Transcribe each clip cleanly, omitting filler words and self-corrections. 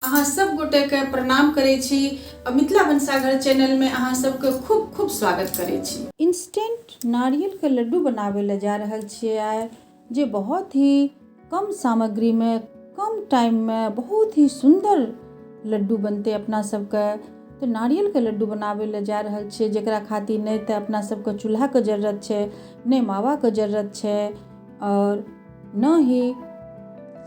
अहाँ सब गोटे के प्रणाम करै छी और मिथिला भनसाघर चैनल में अहाँ सबके खूब खूब स्वागत करै छी। इंस्टेंट नारियल के लड्डू बनावे ले जा रहल छियै आइ, जे बहुत ही कम सामग्री में कम टाइम में बहुत ही सुंदर लड्डू बनते अपना सबके। तो नारियल के लड्डू बनावे ले जा रहल छियै, जेकरा खातिर नहीं तो अपना सबके चूल्हा के जरूरत छै, नहीं मावा के जरूरत छै और न ही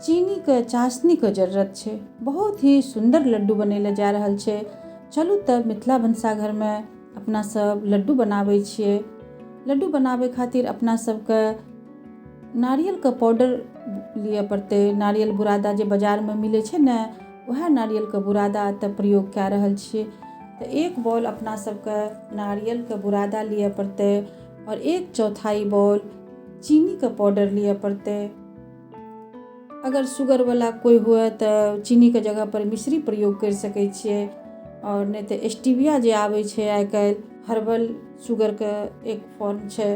चीनी के चाशनी के जरूरत छै। बहुत ही सुंदर लड्डू बनेले जा रहल छै। चलू तब मिथिला भनसाघर में अपना सब लड्डू बनाबै छियै। लड्डू बनावे खातिर अपना सबके नारियल के पाउडर लिए पड़ते। नारियल बुरादा जे बाजार में मिले छै ने, वह नारियल के बुरादा त प्रयोग कए रहल छियै। तो एक बॉल अपना सबके नारियल के बुरादा लिए पड़ते और 1/4 बॉल चीनी के पाउडर लिए पड़ते। अगर शुगर वाला कोई हुए तो चीनी के जगह पर मिश्री प्रयोग कर सकै छियै, और नहीं तो स्टीविया जे आवे छै आइ काल्हि हर्बल शुगर के एक फॉर्म छै,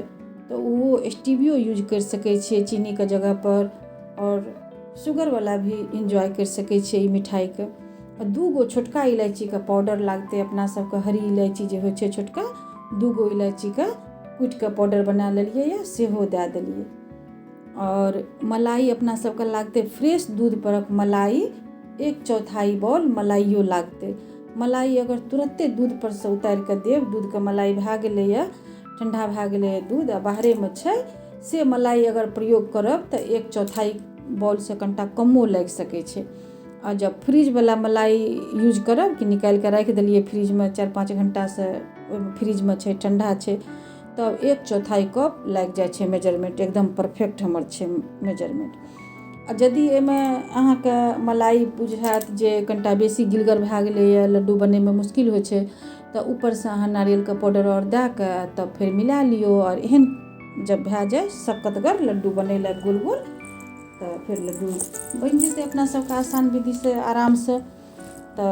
तो वो स्टीवियो यूज कर सकै छियै चीनी के जगह पर, और शुगर वाला भी इंजॉय कर सकै छियै ई मिठाई के। और 2 गो छोटका इलायची का पाउडर लागते अपना सबके। हरी इलायची जे होइ छै छोटका, 2 गो इलायची का कुटि के पाउडर बना लेलिए या सेहो दे देलिए। और मलाई अपना सबके लागते फ्रेश दूध पर मलाई, 1/4 बॉल मलाइयो लागते। मलाई अगर तुरंते दूध पर से उतार के देव, दूध के मलाई भए गेलै या ठंडा भए गेलै दूध आ बाहरे में छै, से मलाई अगर प्रयोग करब तो 1/4 बॉल से कनिटा कमो लागि सकै छै। और जब फ्रिज वाला मलाई यूज करब कि निकाल के रख देलिए फ्रिज में 4-5 घंटा से, फ्रिज में छै ठंडा छै, तब 1/4 कप लग जाए छै मेजरमेंट। एकदम परफेक्ट हमर छै मेजरमेंट। आ यदि एमे अहाँ के मलाई बुझात जे कनिटा बेसी गिलगर भए गेलै या लड्डू बने में मुश्किल होइ छै, तो ऊपर से अहाँ नारियल के पाउडर और दे के तब फिर मिला लियो। और एहन जब भए जाए सकतगर लड्डू बनेला गोल गोल, तो फिर लड्डू बन जेतै अपना सबके आसान विधि से आराम से। तो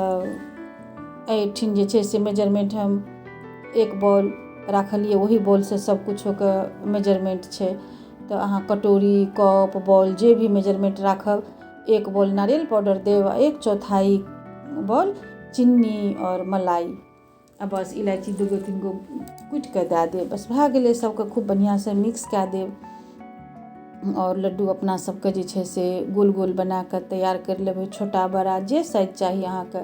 एठिन जे छै से मेजरमेंट हम 1 बॉल राखलिए, वही बॉल से सब कुछ के मेजरमेंट छै। तो अहाँ कटोरी कप बॉल जे भी मेजरमेंट राखब, 1 बॉल नारियल पाउडर देव, 1/4 बॉल चीनी और मलाई, आ बस इलायची 2 गो 3 गो कुटि के दे देब, बस भए गेलै। सबके खूब बढ़िया से मिक्स कए देब और लड्डू अपना सबके जे छै से गोल गोल बना के तैयार कर लेबै। छोटा बड़ा जे साइज चाहिए अहाँ के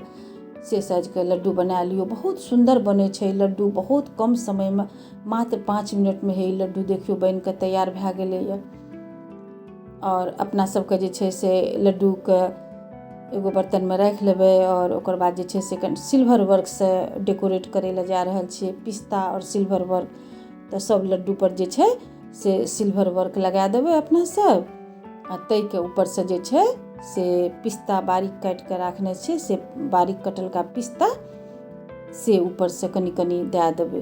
से साइज के लड्डू बना लियो। बहुत सुंदर बने छै लड्डू, बहुत कम समय में, मात्र 5 मिनट में हे लड्डू देखियो बन के तैयार भए गेलै या। और अपना सबके जे छै से लड्डू के एगो बर्तन में राख लेबै, और ओकर बाद जे छै से सिल्वर वर्क से डेकोरेट करे ले जा रहल छियै, पिस्ता और सिल्वर वर्क। तो सब लड्डू पर जे छै से सिल्वर वर्क लगा देबै अपना सब, आ तै के ऊपर से जे छै से पिस्ता बारीक काट के राखने छै, से बारीक कटल का पिस्ता से ऊपर से कनी कनी दे देबै।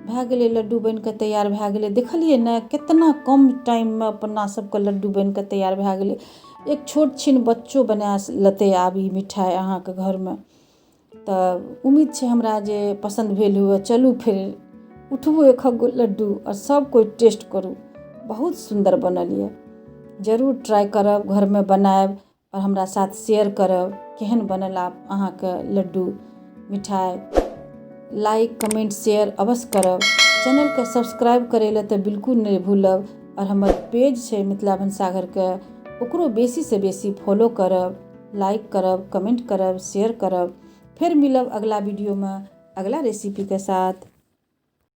भए गेलै लड्डू बन के तैयार भए गेलै। देखलिए ने कितना कम टाइम में अपना सबके लड्डू बन के तैयार भए गेलै। एक छोट छिन बच्चो बना लेतै आब ई मिठाई अहाँ के घर में। तऽ उम्मीद छै हमरा जे पसंद भेल हुए। चलू फिर उठबू 1 गो लड्डू और सब कोई टेस्ट करू। बहुत सुंदर बनल ये, जरूर ट्राई करब, घर में बनाएब और हमरा साथ शेयर करब केहन बनल अहाँ के लड्डू मिठाई। लाइक कमेंट शेयर अवश्य करब। चैनल के सब्सक्राइब करे ले तो बिल्कुल नहीं भूलब। और हमर पेज छै मिथिला भनसाघर के, ओकरो बेसी से बेसी फॉलो करब, लाइक करब, कमेंट करब, शेयर करब। फिर मिलब अगला वीडियो में अगला रेसिपी के साथ।